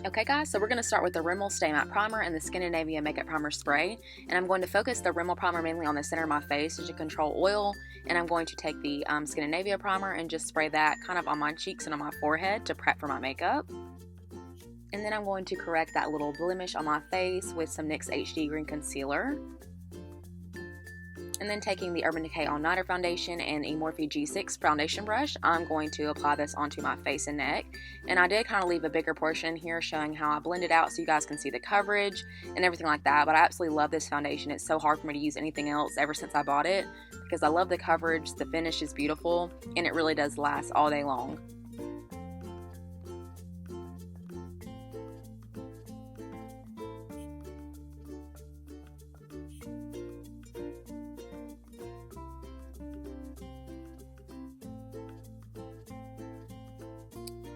Okay guys, so we're going to start with the Rimmel Stay Matte Primer and the Skindinavia Makeup Primer Spray. And I'm going to focus the Rimmel Primer mainly on the center of my face to control oil. And I'm going to take the Skindinavia Primer and just spray that kind of on my cheeks and on my forehead to prep for my makeup. And then I'm going to correct that little blemish on my face with some NYX HD Green Concealer. And then taking the Urban Decay All Nighter Foundation and a Morphe G6 foundation brush, I'm going to apply this onto my face and neck. And I did kind of leave a bigger portion here showing how I blend it out so you guys can see the coverage and everything like that. But I absolutely love this foundation. It's so hard for me to use anything else ever since I bought it because I love the coverage, the finish is beautiful, and it really does last all day long.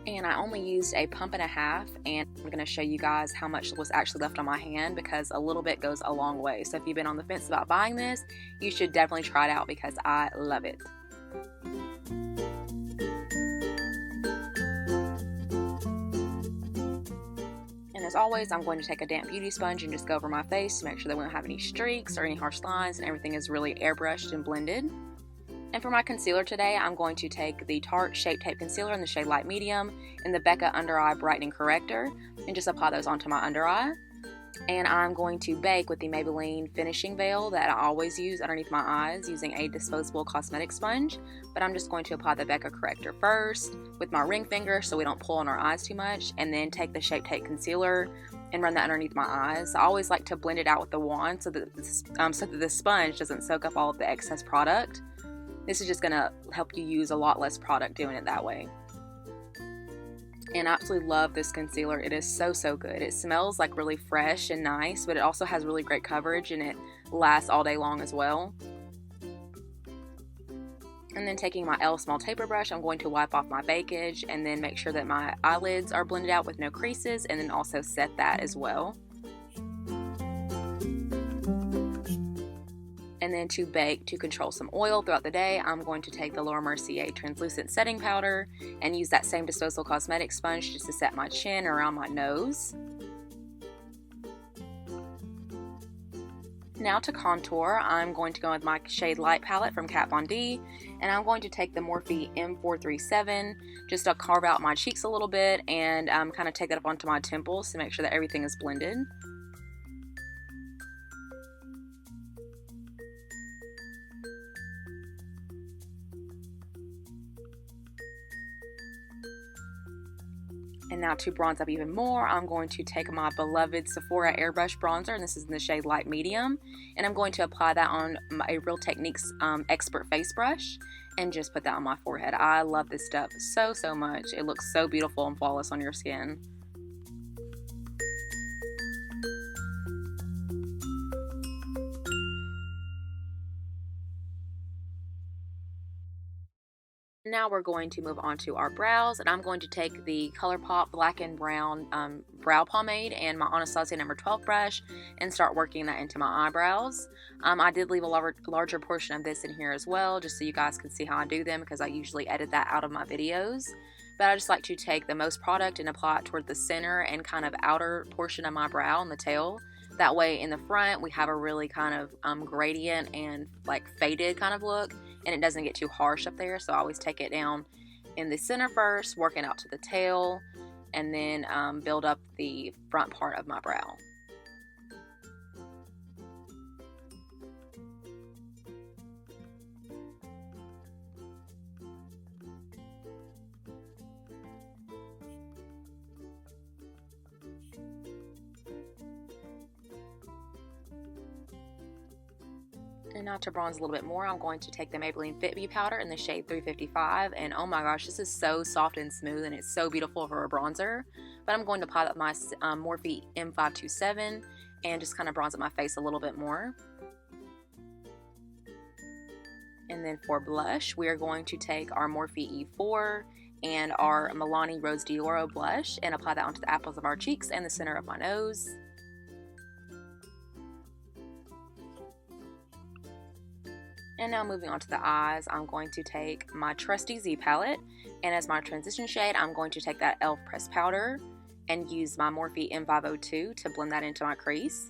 And I only used a pump and a half, and I'm going to show you guys how much was actually left on my hand because a little bit goes a long way. So if you've been on the fence about buying this, you should definitely try it out because I love it. And as always, I'm going to take a damp beauty sponge and just go over my face to make sure that we don't have any streaks or any harsh lines and everything is really airbrushed and blended. And for my concealer today, I'm going to take the Tarte Shape Tape Concealer in the shade Light Medium and the Becca Under Eye Brightening Corrector and just apply those onto my under eye. And I'm going to bake with the Maybelline Finishing Veil that I always use underneath my eyes using a disposable cosmetic sponge. But I'm just going to apply the Becca Corrector first with my ring finger so we don't pull on our eyes too much, and then take the Shape Tape Concealer and run that underneath my eyes. I always like to blend it out with the wand so that the sponge doesn't soak up all of the excess product. This is just going to help you use a lot less product doing it that way. And I absolutely love this concealer. It is so good. It smells like really fresh and nice, but it also has really great coverage and it lasts all day long as well. And then taking my Small Taper Brush, I'm going to wipe off my bakeage and then make sure that my eyelids are blended out with no creases, and then also set that as well. And then to bake, to control some oil throughout the day, I'm going to take the Mercier Translucent Setting Powder and use that same disposable cosmetic sponge just to set my chin around my nose. Now to contour, I'm going to go with my Shade Light palette from Kat Von D, and I'm going to take the Morphe M437 just to carve out my cheeks a little bit and kind of take that up onto my temples to make sure that everything is blended. And now to bronze up even more, I'm going to take my beloved Sephora Airbrush bronzer, and this is in the shade Light Medium, and I'm going to apply that on a Real Techniques Expert Face Brush and just put that on my forehead. I love this stuff so much. It looks so beautiful and flawless on your skin. Now we're going to move on to our brows, and I'm going to take the ColourPop Black and Brown Brow Pomade and my Anastasia No. 12 brush and start working that into my eyebrows. I did leave a larger portion of this in here as well, just so you guys can see how I do them, because I usually edit that out of my videos. But I just like to take the most product and apply it toward the center and kind of outer portion of my brow and the tail. That way in the front we have a really kind of gradient and like faded kind of look, and it doesn't get too harsh up there. So I always take it down in the center first, working out to the tail, and then build up the front part of my brow. And now to bronze a little bit more, I'm going to take the Maybelline Fit Me Powder in the shade 355, and oh my gosh, this is so soft and smooth and it's so beautiful for a bronzer. But I'm going to apply up my Morphe M527 and just kind of bronze up my face a little bit more. And then for blush, we are going to take our Morphe E4 and our Milani Rose D Oro blush and apply that onto the apples of our cheeks and the center of my nose. And now moving on to the eyes, I'm going to take my trusty Z palette, and as my transition shade, I'm going to take that e.l.f. pressed powder and use my Morphe M502 to blend that into my crease.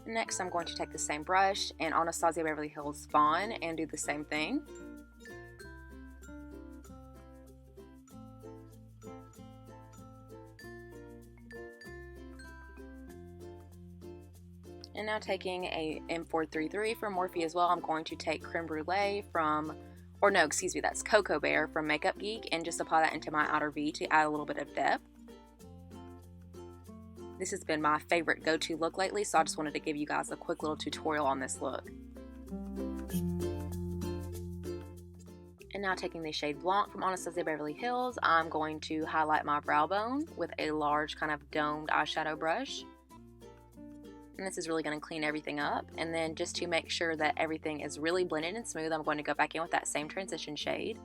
Next, I'm going to take the same brush and Anastasia Beverly Hills Fawn and do the same thing. And now taking a M433 from Morphe as well, I'm going to take Creme Brulee from, or no, excuse me, that's Cocoa Bear from Makeup Geek, and just apply that into my outer V to add a little bit of depth. This has been my favorite go-to look lately, so I just wanted to give you guys a quick little tutorial on this look. And now taking the shade Blanc from Anastasia Beverly Hills, I'm going to highlight my brow bone with a large kind of domed eyeshadow brush. And this is really going to clean everything up. And then just to make sure that everything is really blended and smooth, I'm going to go back in with that same transition shade,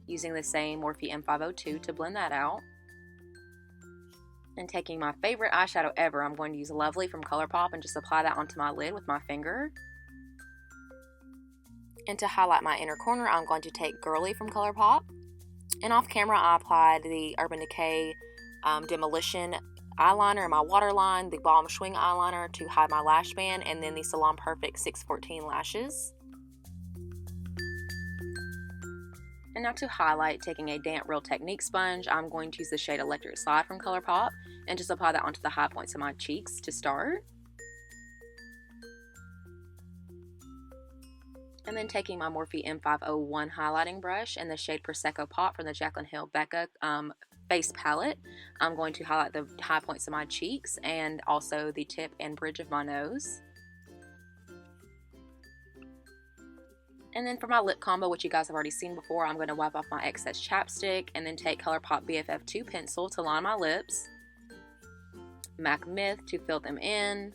using the same Morphe M502 to blend that out. And taking my favorite eyeshadow ever, I'm going to use Lovely from ColourPop and just apply that onto my lid with my finger. And to highlight my inner corner, I'm going to take Girly from ColourPop. And off camera, I applied the Urban Decay Demolition eyeliner in my waterline, the Balm Schwing eyeliner to hide my lash band, and then the Salon Perfect 614 lashes. And now to highlight, taking a damp Real Technique sponge, I'm going to use the shade Electric Slide from ColourPop and just apply that onto the high points of my cheeks to start. And then taking my Morphe M501 highlighting brush and the shade Prosecco Pop from the Jaclyn Hill Becca face palette, I'm going to highlight the high points of my cheeks and also the tip and bridge of my nose. And then for my lip combo, which you guys have already seen before, I'm going to wipe off my excess chapstick and then take ColourPop BFF2 pencil to line my lips, MAC Myth to fill them in,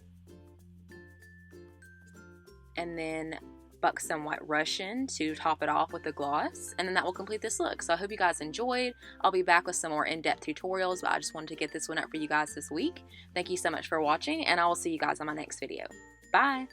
and then Buxom White Russian to top it off with a gloss, and then that will complete this look. So I hope you guys enjoyed. I'll be back with some more in-depth tutorials, but I just wanted to get this one up for you guys this week. Thank you so much for watching, and I will see you guys on my next video. Bye!